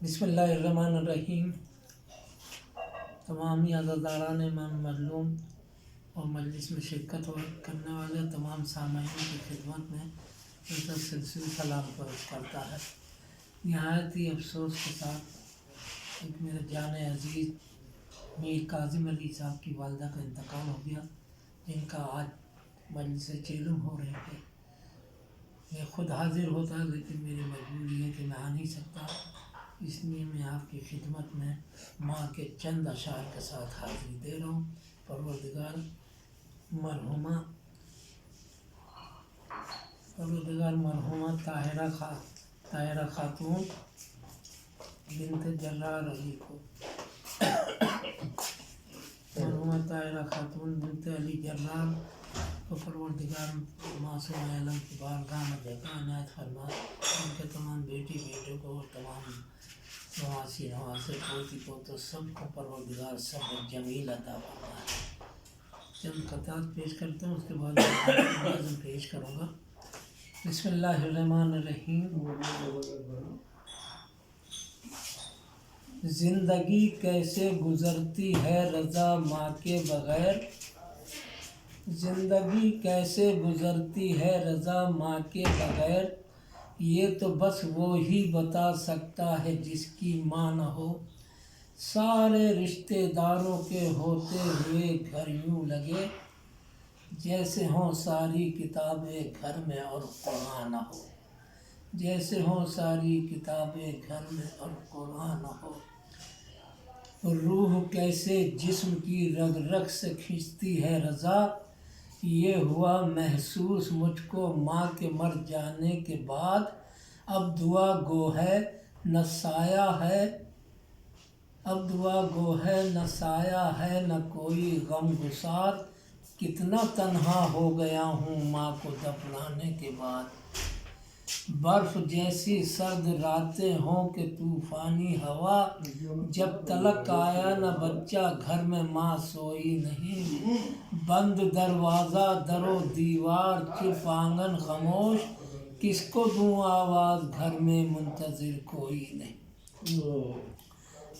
بسم اللہ الرحمن الرحیم۔ تمام عزاداران امام مظلوم اور مجلس میں شرکت کرنے والے تمام سامعین کی خدمت میں سلسلہ سلام پیش کرتا ہے۔ نہایت ہی افسوس کے ساتھ ایک میرے جان عزیز میر کاظم علی صاحب کی والدہ کا انتقال ہو گیا، جن کا آج مجلس چیلم ہو رہے تھے۔ میں خود حاضر ہوتا لیکن میری مجبوری ہے کہ میں آ نہیں سکتا، اس لیے میں آپ کی خدمت میں ماں کے چند اشعار کے ساتھ حاضری دے رہا ہوں۔ پروردگار مرحومہ طاہرہ خاتون بنت جرار علی کو علی جرار کو پروردگار معصوم عالم کی بارگاہ میں جگہ عنایت فرما، ان کے تمام بیٹی بیٹوں کو اور تمام نواسی نواسے پوتی پوتوں سب کو پروردگار صبر جمیل عطا فرمائے۔ چند خطات پیش کرتا ہوں، اس کے بعد نظم پیش کروں گا۔ بسم اللہ الرحمن الرحیم۔ زندگی کیسے گزرتی ہے رضا ماں کے بغیر، زندگی کیسے گزرتی ہے رضا ماں کے بغیر، یہ تو بس وہی بتا سکتا ہے جس کی ماں نہ ہو۔ سارے رشتہ داروں کے ہوتے ہوئے گھر یوں لگے، جیسے ہوں ساری کتابیں گھر میں اور قرآن نہ ہو، جیسے ہوں ساری کتابیں گھر میں اور قرآن نہ ہو۔ روح کیسے جسم کی رگ رگ سے کھنچتی ہے رضا، یہ ہوا محسوس مجھ کو ماں کے مر جانے کے بعد۔ اب دعا گو ہے نہ سایہ ہے، نہ کوئی غم گسار، کتنا تنہا ہو گیا ہوں ماں کو دفنانے کے بعد۔ برف جیسی سرد راتیں ہوں کہ طوفانی ہوا، جب تلک آیا نہ بچہ گھر میں ماں سوئی نہیں۔ بند دروازہ در و دیوار چپ آنگن خاموش، کس کو دوں آواز گھر میں منتظر کوئی نہیں۔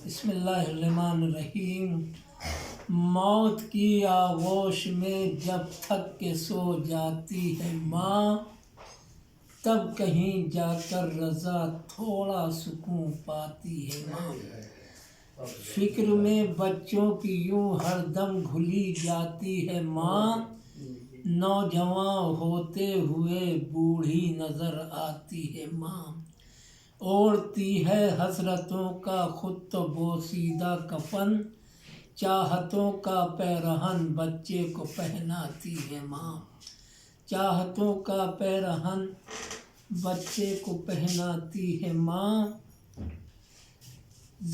بسم اللہ الرحمن الرحیم۔ موت کی آغوش میں جب تھک کے سو جاتی ہے ماں، تب کہیں جا کر رضا تھوڑا سکون پاتی ہے ماں۔ فکر میں بچوں کی یوں ہر دم گھلی جاتی ہے ماں، نوجواں ہوتے ہوئے بوڑھی نظر آتی ہے ماں۔ اوڑھتی ہے حسرتوں کا خود تو بوسیدہ کفن، چاہتوں کا پیرہن بچے کو پہناتی ہے ماں، چاہتوں کا پیرہن بچے کو پہناتی ہے ماں۔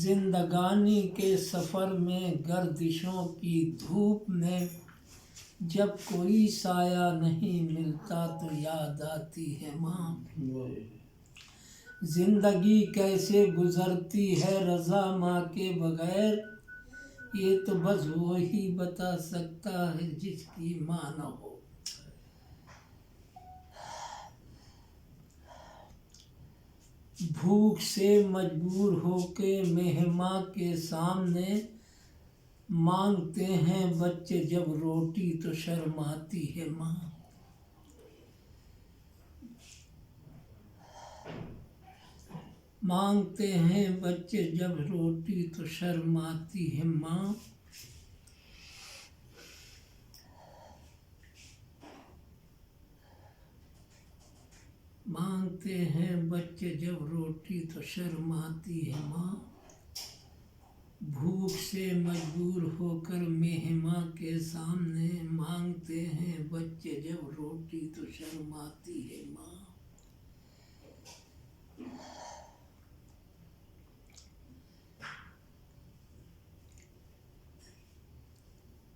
زندگانی کے سفر میں گردشوں کی دھوپ میں، جب کوئی سایہ نہیں ملتا تو یاد آتی ہے ماں۔ زندگی کیسے گزرتی ہے رضا ماں کے بغیر، یہ تو بس وہی بتا سکتا ہے جس کی ماں نہ ہو۔ بھوک سے مجبور ہو کے مہماں کے سامنے، مانگتے ہیں بچے جب روٹی تو شرماتی ہے ماں۔ مانگتے ہیں بچے جب روٹی تو شرماتی ہے ماں۔ مانگتے ہیں بچے جب روٹی تو شرماتی ہے ماں۔ بھوک سے مجبور ہو کر مہماں کے سامنے، مانگتے ہیں بچے جب روٹی تو شرماتی ہے ماں۔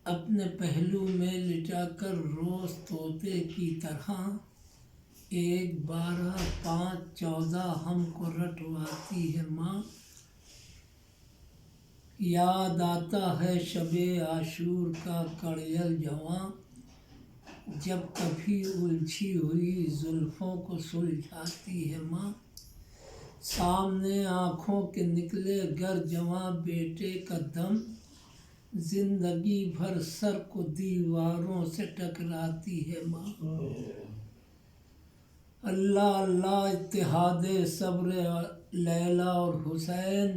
اپنے پہلو میں لٹا کر روز طوطے کی طرح، 1 12 5 14 ہم کو رٹواتی ہے ماں۔ یاد آتا ہے شب عاشور کا کڑیل جواں، جب کبھی الجھی ہوئی زلفوں کو سلجھاتی ہے ماں۔ سامنے آنکھوں کے نکلے گر جواں بیٹے کا دم، زندگی بھر سر کو دیواروں سے ٹکراتی ہے ماں۔ اللہ اللہ اتحاد صبر لیلا اور حسین،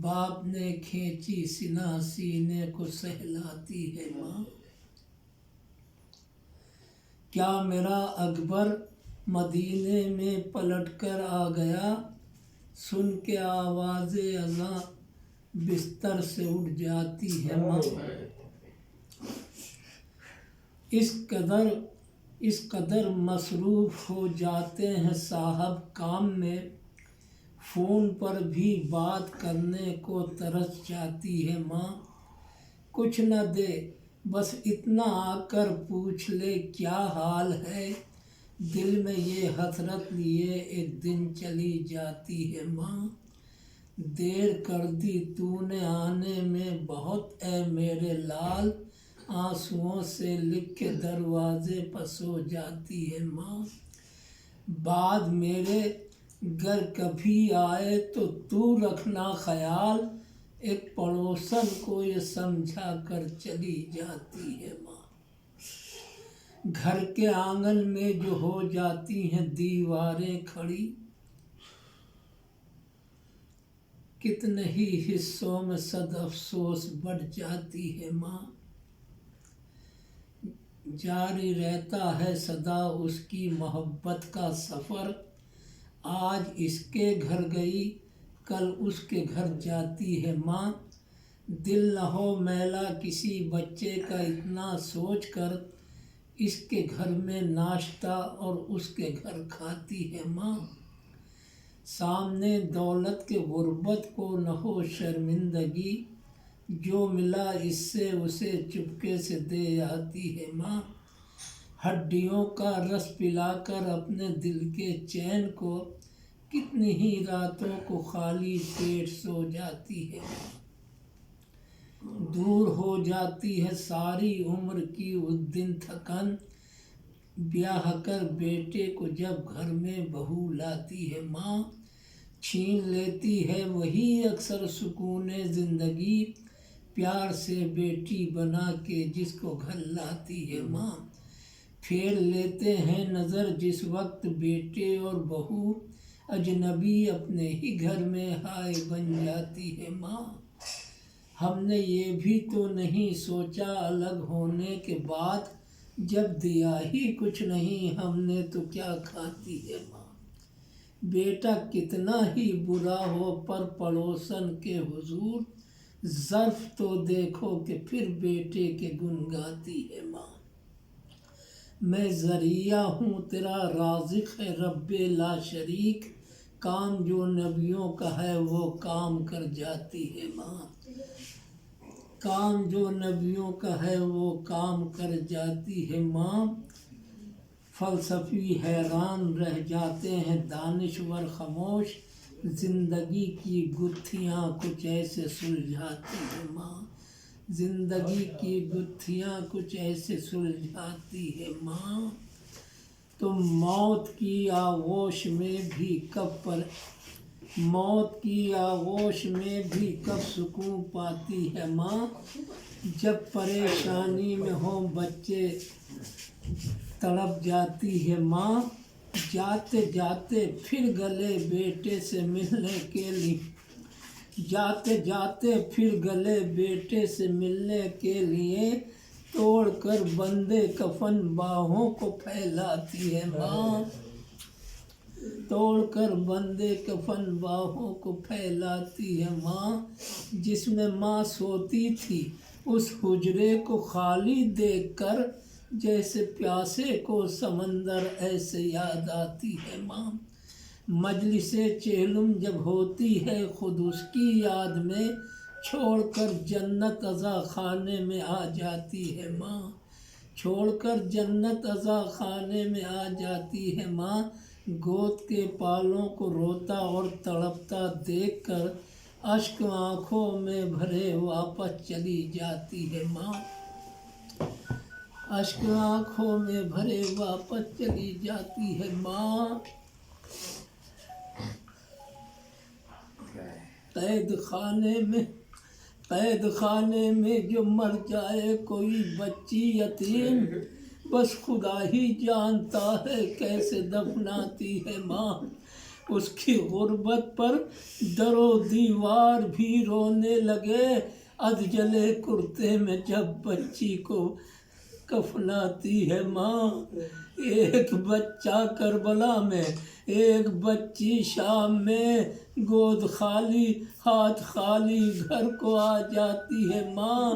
باپ نے کھینچی سینہ سینے کو سہلاتی ہے ماں۔ کیا میرا اکبر مدینے میں پلٹ کر آ گیا، سن کے آواز اذاں بستر سے اٹھ جاتی ہے ماں۔ اس قدر مصروف ہو جاتے ہیں صاحب کام میں، فون پر بھی بات کرنے کو ترس جاتی ہے ماں۔ کچھ نہ دے بس اتنا آ کر پوچھ لے کیا حال ہے، دل میں یہ حسرت لیے ایک دن چلی جاتی ہے ماں۔ دیر کر دی تو نے آنے میں بہت اے میرے لال، آنسوؤں سے لکھ کے دروازے پر سو جاتی ہے ماں۔ بعد میرے گر کبھی آئے تو رکھنا خیال، ایک پڑوسن کو یہ سمجھا کر چلی جاتی ہے ماں۔ گھر کے آنگن میں جو ہو جاتی ہیں دیواریں کھڑی، کتنے ہی حصوں میں صد افسوس بڑھ جاتی ہے ماں۔ جاری رہتا ہے سدا اس کی محبت کا سفر، آج اس کے گھر گئی کل اس کے گھر جاتی ہے ماں۔ دل نہ ہو میلا کسی بچے کا اتنا سوچ کر، اس کے گھر میں ناشتہ اور اس کے گھر کھاتی ہے ماں۔ سامنے دولت کے غربت کو نہ ہو شرمندگی، جو ملا اس سے اسے چپکے سے دے آتی ہے ماں۔ ہڈیوں کا رس پلا کر اپنے دل کے چین کو، کتنی ہی راتوں کو خالی پیٹ سو جاتی ہے ماں۔ دور ہو جاتی ہے ساری عمر کی اس دن تھکن، بیاہ کر بیٹے کو جب گھر میں بہو لاتی ہے ماں۔ چھین لیتی ہے وہی اکثر سکون زندگی، پیار سے بیٹی بنا کے جس کو گھر لاتی ہے ماں۔ پھیر لیتے ہیں نظر جس وقت بیٹے اور بہو، اجنبی اپنے ہی گھر میں ہائے بن جاتی ہے ماں۔ ہم نے یہ بھی تو نہیں سوچا الگ ہونے کے بعد، جب دیا ہی کچھ نہیں ہم نے تو کیا کھاتی ہے ماں۔ بیٹا کتنا ہی برا ہو پر پڑوسن کے حضور، ظرف تو دیکھو کہ پھر بیٹے کے گن گاتی ہے ماں۔ میں ذریعہ ہوں تیرا رازق ہے رب لا شریک، کام جو نبیوں کا ہے وہ کام کر جاتی ہے ماں۔ کام جو نبیوں کا ہے وہ کام کر جاتی ہے ماں۔ فلسفی حیران رہ جاتے ہیں دانشور خاموش، زندگی کی گتھیاں کچھ ایسے سلجھاتی ہے ماں۔ زندگی کی گتھیاں کچھ ایسے سلجھاتی ہے ماں۔ تم موت کی آغوش میں بھی کب سکون پاتی ہے ماں۔ جب پریشانی میں ہوں بچے تڑپ جاتی ہے ماں۔ جاتے جاتے پھر گلے بیٹے سے ملنے کے لیے، توڑ کر بندے کفن باہوں کو پھیلاتی ہے ماں۔ توڑ کر بندے کفن باہوں کو پھیلاتی ہے ماں۔ جس میں ماں سوتی تھی اس حجرے کو خالی دیکھ کر، جیسے پیاسے کو سمندر ایسے یاد آتی ہے ماں۔ مجلس چہلم جب ہوتی ہے خود اس کی یاد میں، چھوڑ کر جنت عزا خانے میں آ جاتی ہے ماں۔ چھوڑ کر جنت عزا خانے میں آ جاتی ہے ماں۔ گود کے پالوں کو روتا اور تڑپتا دیکھ کر، اشک آنکھوں میں بھرے واپس چلی جاتی ہے ماں۔ اشک آنکھوں میں بھرے واپس چلی جاتی ہے ماں۔ قید خانے میں جو مر جائے کوئی بچی یتیم، بس خدا ہی جانتا ہے کیسے دفناتی ہے ماں۔ اس کی غربت پر در و دیوار بھی رونے لگے، ادجلے کرتے میں جب بچی کو کفناتی ہے ماں۔ ایک بچہ کربلا میں، ایک بچی شام میں، گود خالی ہاتھ خالی گھر کو آ جاتی ہے ماں۔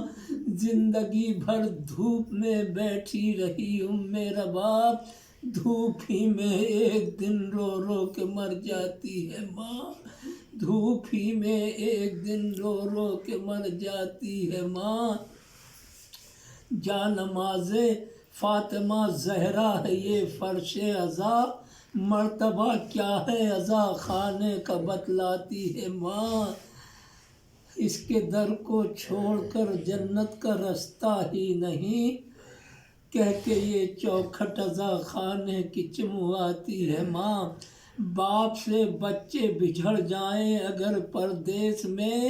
زندگی بھر دھوپ میں بیٹھی رہی رباب، دھوپ ہی میں ایک دن رو رو کے مر جاتی ہے ماں۔ دھوپ ہی میں ایک دن رو رو کے مر جاتی ہے ماں۔ جانماز فاطمہ زہرا ہے یہ فرش عزا، مرتبہ کیا ہے عزا خانے کا بتلاتی ہے ماں۔ اس کے در کو چھوڑ کر جنت کا رستہ ہی نہیں، کہہ کے یہ چوکھٹ عزا خانے کی چمواتی ہے ماں۔ باپ سے بچے بچھڑ جائیں اگر پردیس میں،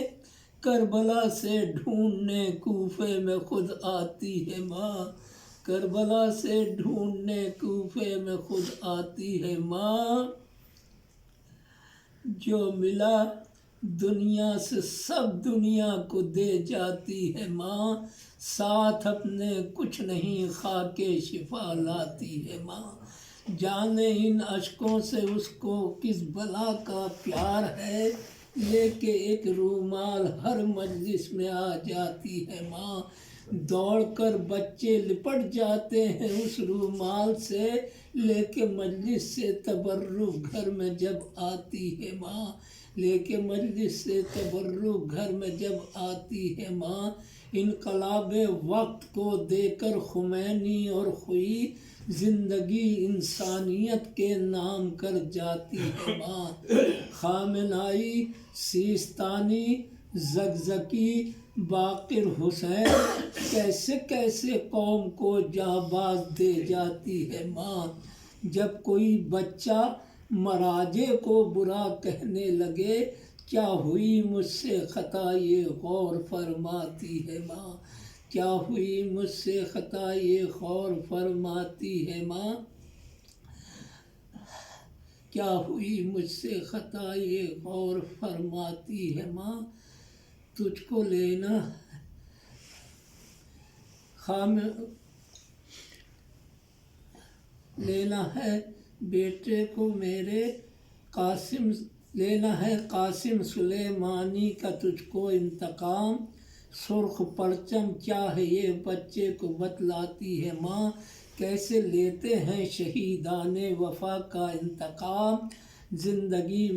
کربلا سے ڈھونڈنے کوفے میں خود آتی ہے ماں۔ کربلا سے ڈھونڈنے کوفے میں خود آتی ہے ماں۔ جو ملا دنیا سے سب دنیا کو دے جاتی ہے ماں، ساتھ اپنے کچھ نہیں خاکے شفا لاتی ہے ماں۔ جانے ان اشکوں سے اس کو کس بلا کا پیار ہے، لے کے ایک رومال ہر مجلس میں آ جاتی ہے ماں۔ دوڑ کر بچے لپٹ جاتے ہیں اس رومال سے، لے کے مجلس سے تبرک گھر میں جب آتی ہے ماں۔ لے کے مجلس سے تبرک گھر میں جب آتی ہے ماں۔ انقلاب وقت کو دے کر خمینی اور خوئی، زندگی انسانیت کے نام کر جاتی ہے ماں۔ خامنائی، سیستانی، زگزکی، باقر حسین، کیسے کیسے قوم کو جانباز دے جاتی ہے ماں۔ جب کوئی بچہ مراجے کو برا کہنے لگے، کیا ہوئی مجھ سے خطا یہ غور فرماتی ہے ماں۔ کیا ہوئی مجھ سے خطا یہ غور فرماتی ہے ماں۔ کیا ہوئی مجھ سے خطا یہ غور فرماتی ہے ماں۔ تجھ کو لینا ہے بیٹے کو میرے، لینا ہے قاسم سلیمانی کا تجھ کو انتقام۔ سرخ پرچم کیا ہے یہ بچے کو بتلاتی ہے ماں، کیسے لیتے ہیں شہیدان وفا کا انتقام۔ زندگی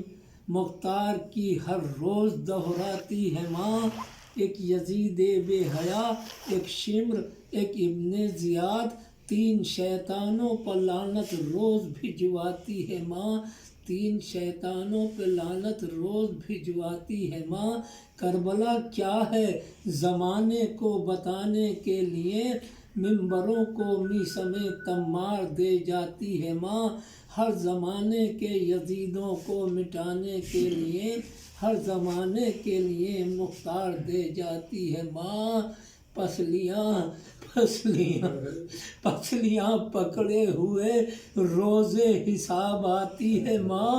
مختار کی ہر روز دہراتی ہے ماں، ایک یزید بے حیا، ایک شمر، ایک ابن زیاد، 3 شیطانوں پر لعنت روز بھجواتی ہے ماں۔ 3 شیطانوں پہ لعنت روز بھجواتی ہے ماں۔ کربلا کیا ہے زمانے کو بتانے کے لیے، منبروں کو میثم تمار دے جاتی ہے ماں۔ ہر زمانے کے یزیدوں کو مٹانے کے لیے، ہر زمانے کے لیے مختار دے جاتی ہے ماں۔ پسلیاں پکڑے ہوئے روز حساب آتی ہے ماں،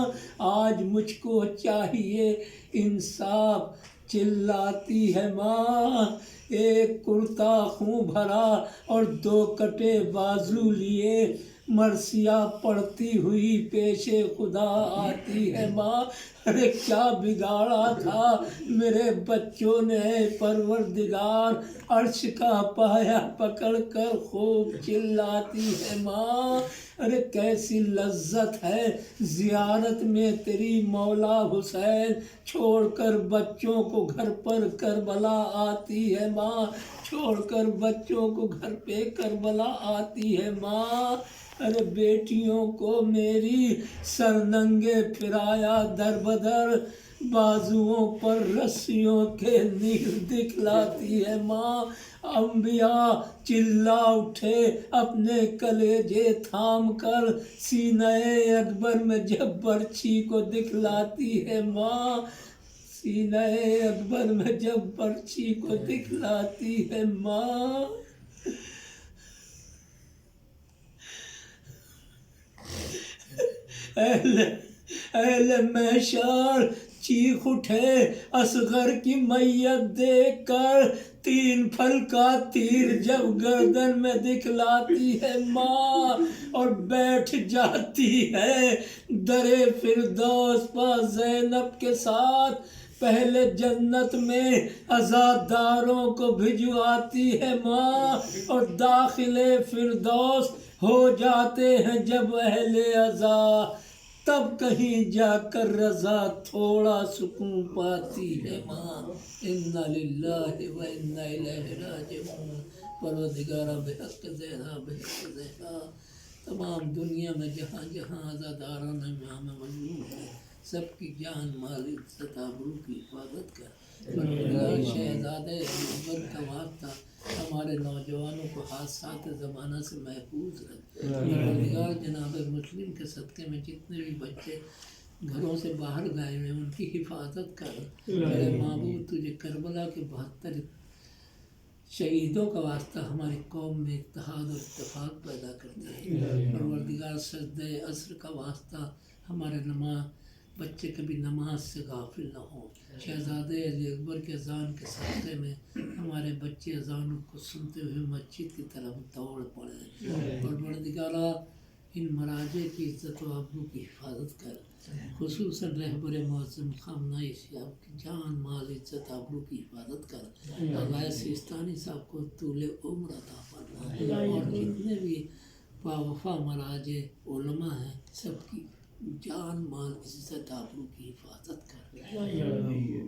آج مجھ کو چاہیے انصاف چلاتی ہے ماں۔ ایک کرتا خوں بھرا اور 2 کٹے بازو لیے، مرثیہ پڑھتی ہوئی پیش خدا آتی ہے ماں۔ ارے کیا بگاڑا تھا میرے بچوں نے اے پروردگار، عرش کا پایا پکڑ کر خوب چلاتی ہے ماں۔ ارے کیسی لذت ہے زیارت میں تیری مولا حسین، چھوڑ کر بچوں کو گھر پر کربلا آتی ہے ماں، چھوڑ کر بچوں کو گھر پہ کربلا آتی ہے ماں۔ ارے بیٹیوں کو میری سرننگے پھرایا در بدر، بازوؤں پر رسیوں کے نیر دکھلاتی ہے ماں۔ انبیاء چلا اٹھے اپنے کلیجے تھام کر، سینہ اکبر میں جب برچھی کو دکھلاتی ہے ماں۔ سینہ اکبر میں جب پرچی کو دکھلاتی ہے ماں، اہل محشر چیخ اٹھے اصغر کی میت دیکھ کر، 3 پھل کا تیر جب گردن میں دکھلاتی ہے ماں اور بیٹھ جاتی ہے در فردوس پر زینب کے ساتھ، پہلے جنت میں عزاداروں کو بھجواتی ہے ماں اور داخل فردوس ہو جاتے ہیں جب اہل عزا، تب کہیں جا کر رضا تھوڑا سکون پاتی ہے ماں۔ انا للہ و انا الیہ راجعون۔ پروردگارہ بحق زہرا، بحق زہرا تمام دنیا میں جہاں جہاں عزاداران امام موجود ہیں، سب کی جان مال عزت آبرو کی حفاظت کر۔ پروردگار شہزادے اکبر کا واسطہ ہمارے نوجوانوں کو حادثات زمانہ سے محفوظ رکھ۔ پروردگار جناب مسلم کے صدقے میں جتنے بھی بچے گھروں سے باہر گئے ہیں ان کی حفاظت کر۔ میرے معبود تجھے کربلا کے 72 شہیدوں کا واسطہ ہماری قوم میں اتحاد اور اتفاق پیدا کرتے ہیں۔ پروردگار سجدہ عصر کا واسطہ ہمارے بچے کبھی نماز سے غافل نہ ہوں۔ شہزادے علی اکبر کے اذان کے صدقے میں ہمارے بچے اذانوں کو سنتے ہوئے مسجد کی طرف دوڑ پڑے۔ پروردگارہ ان مراجع کی عزت و آبرو کی حفاظت کر، خصوصاً رہبر معظم خامنہ شیاب کی جان مال عزت آبرو کی حفاظت کر۔ آغا سیستانی صاحب کو طول عمر عطا فرما اور جتنے بھی باوفا مراجع علماء ہیں سب کی جان مال عزت آبرو کی حفاظت کر۔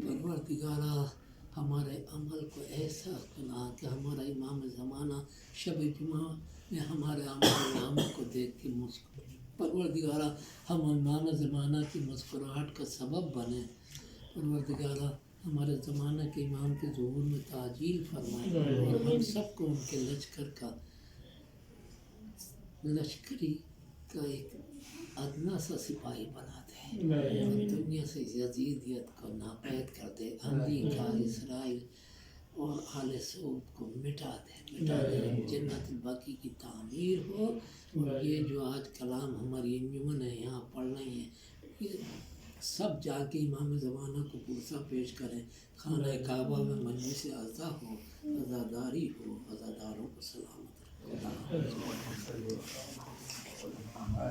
پروردگارہ ہمارے عمل کو ایسا بنا کہ ہمارا امام زمانہ شب جمعہ میں ہمارے عمل نامے کو دیکھ کے پروردگارہ ہم امام زمانہ کی مسکراہٹ کا سبب بنے۔ پروردگارہ ہمارے زمانہ کے امام کے ظہور میں تعجیل فرمائے اور ہم سب کو ان کے لشکری کا ایک ادنا سا سپاہی بنا دے اور دنیا سے یزیدیت کو ناپید کر دے، امریکہ، اسرائیل اور آل سعود کو مٹا دے، جنت الباقی کی تعمیر ہو۔ اور یہ جو آج کلام ہماری انجمن ہے یہاں پڑھ رہی ہیں، یہ سب جا کے امام زمانہ کو پرسہ پیش کریں، خانہ کعبہ میں مجلس عزا ہو، عزاداری ہو، عزاداروں کو سلامت رکھو۔